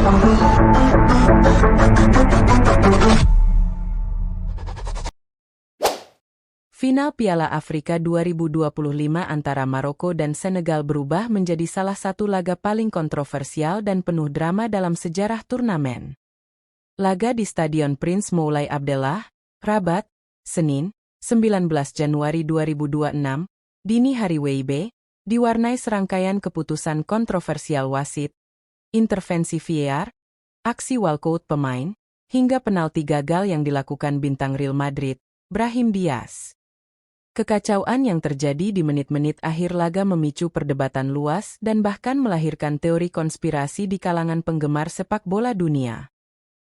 Final Piala Afrika 2025 antara Maroko dan Senegal berubah menjadi salah satu laga paling kontroversial dan penuh drama dalam sejarah turnamen. Laga di Stadion Prince Moulay Abdellah, Rabat, Senin, 19 Januari 2026, dini hari WIB, diwarnai serangkaian keputusan kontroversial wasit, intervensi VAR, aksi walkout pemain, hingga penalti gagal yang dilakukan bintang Real Madrid, Brahim Diaz. Kekacauan yang terjadi di menit-menit akhir laga memicu perdebatan luas dan bahkan melahirkan teori konspirasi di kalangan penggemar sepak bola dunia.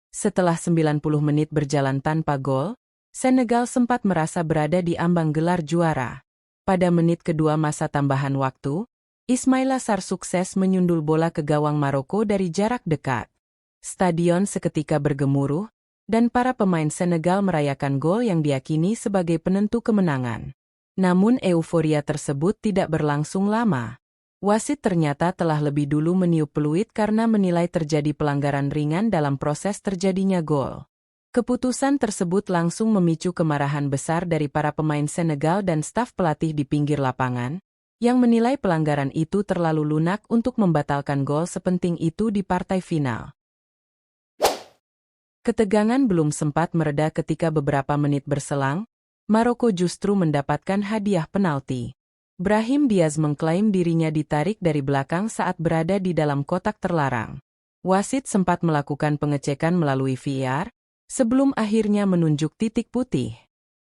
Setelah 90 menit berjalan tanpa gol, Senegal sempat merasa berada di ambang gelar juara. Pada menit kedua masa tambahan waktu, Ismaila Sarr sukses menyundul bola ke gawang Maroko dari jarak dekat. Stadion seketika bergemuruh, dan para pemain Senegal merayakan gol yang diyakini sebagai penentu kemenangan. Namun euforia tersebut tidak berlangsung lama. Wasit ternyata telah lebih dulu meniup peluit karena menilai terjadi pelanggaran ringan dalam proses terjadinya gol. Keputusan tersebut langsung memicu kemarahan besar dari para pemain Senegal dan staf pelatih di pinggir lapangan, yang menilai pelanggaran itu terlalu lunak untuk membatalkan gol sepenting itu di partai final. Ketegangan belum sempat mereda ketika beberapa menit berselang, Maroko justru mendapatkan hadiah penalti. Brahim Diaz mengklaim dirinya ditarik dari belakang saat berada di dalam kotak terlarang. Wasit sempat melakukan pengecekan melalui VAR, sebelum akhirnya menunjuk titik putih.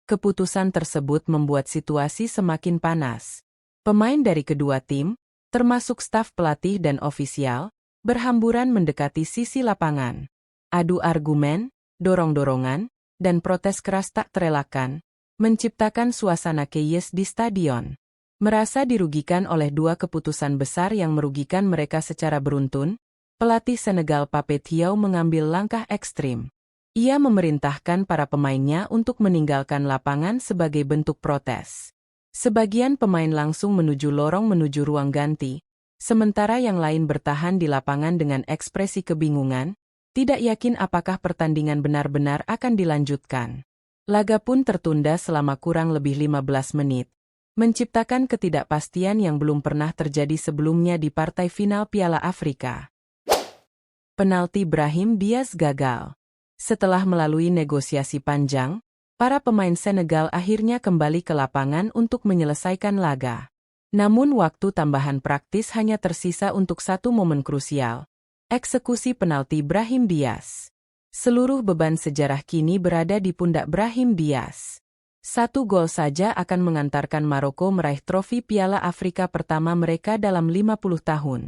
Keputusan tersebut membuat situasi semakin panas. Pemain dari kedua tim, termasuk staf pelatih dan ofisial, berhamburan mendekati sisi lapangan. Adu argumen, dorong-dorongan, dan protes keras tak terelakkan, menciptakan suasana chaos di stadion. Merasa dirugikan oleh dua keputusan besar yang merugikan mereka secara beruntun, pelatih Senegal Pape Thiaw mengambil langkah ekstrim. Ia memerintahkan para pemainnya untuk meninggalkan lapangan sebagai bentuk protes. Sebagian pemain langsung menuju lorong menuju ruang ganti, sementara yang lain bertahan di lapangan dengan ekspresi kebingungan, tidak yakin apakah pertandingan benar-benar akan dilanjutkan. Laga pun tertunda selama kurang lebih 15 menit, menciptakan ketidakpastian yang belum pernah terjadi sebelumnya di partai final Piala Afrika. Penalti Brahim Diaz gagal. Setelah melalui negosiasi panjang, para pemain Senegal akhirnya kembali ke lapangan untuk menyelesaikan laga. Namun waktu tambahan praktis hanya tersisa untuk satu momen krusial, eksekusi penalti Brahim Diaz. Seluruh beban sejarah kini berada di pundak Brahim Diaz. Satu gol saja akan mengantarkan Maroko meraih trofi Piala Afrika pertama mereka dalam 50 tahun.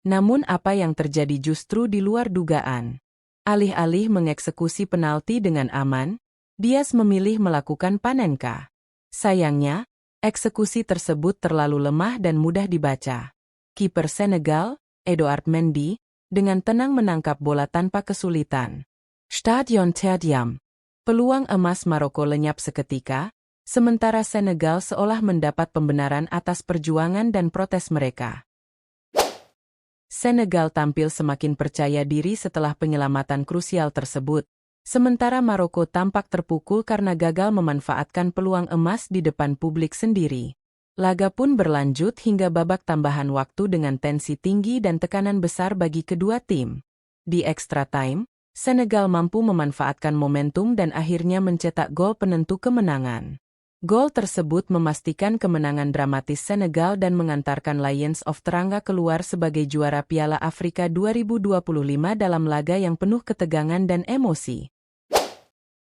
Namun apa yang terjadi justru di luar dugaan. Alih-alih mengeksekusi penalti dengan aman, Diaz memilih melakukan panenka. Sayangnya, eksekusi tersebut terlalu lemah dan mudah dibaca. Kiper Senegal, Edouard Mendy, dengan tenang menangkap bola tanpa kesulitan. Stadion terdiam. Peluang emas Maroko lenyap seketika, sementara Senegal seolah mendapat pembenaran atas perjuangan dan protes mereka. Senegal tampil semakin percaya diri setelah penyelamatan krusial tersebut, sementara Maroko tampak terpukul karena gagal memanfaatkan peluang emas di depan publik sendiri. Laga pun berlanjut hingga babak tambahan waktu dengan tensi tinggi dan tekanan besar bagi kedua tim. Di extra time, Senegal mampu memanfaatkan momentum dan akhirnya mencetak gol penentu kemenangan. Gol tersebut memastikan kemenangan dramatis Senegal dan mengantarkan Lions of Teranga keluar sebagai juara Piala Afrika 2025 dalam laga yang penuh ketegangan dan emosi.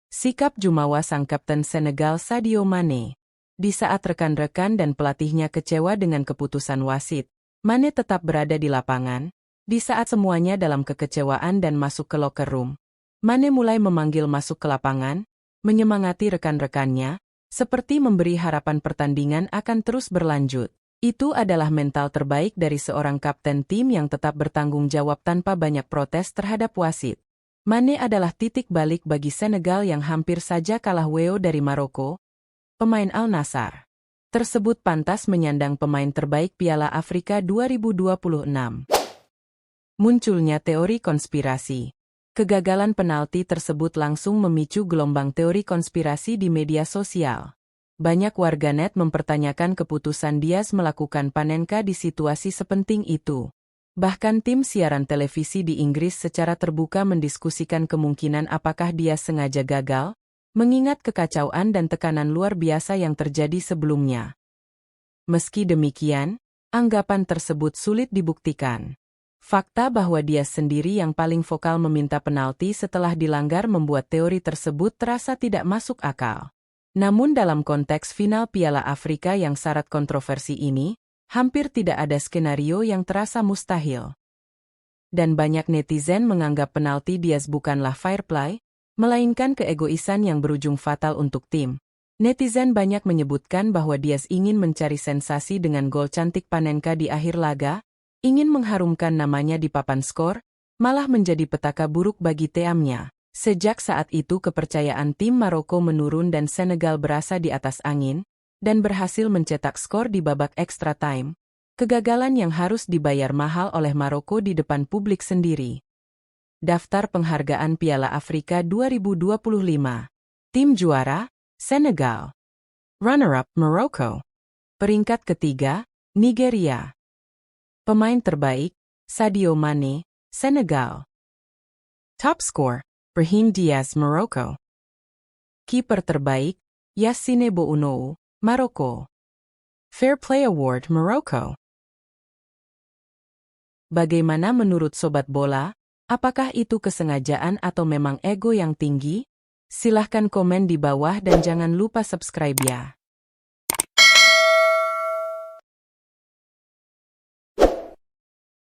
Sikap jumawa sang kapten Senegal Sadio Mane. Di saat rekan-rekan dan pelatihnya kecewa dengan keputusan wasit, Mane tetap berada di lapangan. Di saat semuanya dalam kekecewaan dan masuk ke locker room, Mane mulai memanggil masuk ke lapangan, menyemangati rekan-rekannya, seperti memberi harapan pertandingan akan terus berlanjut. Itu adalah mental terbaik dari seorang kapten tim yang tetap bertanggung jawab tanpa banyak protes terhadap wasit. Mane adalah titik balik bagi Senegal yang hampir saja kalah WO dari Maroko. Pemain Al Nassr tersebut pantas menyandang pemain terbaik Piala Afrika 2026. Munculnya teori konspirasi. Kegagalan penalti tersebut langsung memicu gelombang teori konspirasi di media sosial. Banyak warganet mempertanyakan keputusan Diaz melakukan Panenka di situasi sepenting itu. Bahkan tim siaran televisi di Inggris secara terbuka mendiskusikan kemungkinan apakah Diaz sengaja gagal, mengingat kekacauan dan tekanan luar biasa yang terjadi sebelumnya. Meski demikian, anggapan tersebut sulit dibuktikan. Fakta bahwa Diaz sendiri yang paling vokal meminta penalti setelah dilanggar membuat teori tersebut terasa tidak masuk akal. Namun dalam konteks final Piala Afrika yang syarat kontroversi ini, hampir tidak ada skenario yang terasa mustahil. Dan banyak netizen menganggap penalti Diaz bukanlah fair play, melainkan keegoisan yang berujung fatal untuk tim. Netizen banyak menyebutkan bahwa Diaz ingin mencari sensasi dengan gol cantik Panenka di akhir laga, ingin mengharumkan namanya di papan skor, malah menjadi petaka buruk bagi teamnya. Sejak saat itu kepercayaan tim Maroko menurun dan Senegal berasa di atas angin, dan berhasil mencetak skor di babak extra time. Kegagalan yang harus dibayar mahal oleh Maroko di depan publik sendiri. Daftar penghargaan Piala Afrika 2025. Tim juara, Senegal. Runner-up, Maroko. Peringkat ketiga, Nigeria. Pemain terbaik, Sadio Mane, Senegal. Top score, Brahim Diaz, Maroko. Kiper terbaik, Yassine Bounou, Maroko. Fair Play Award, Maroko. Bagaimana menurut Sobat Bola? Apakah itu kesengajaan atau memang ego yang tinggi? Silahkan komen di bawah dan jangan lupa subscribe ya.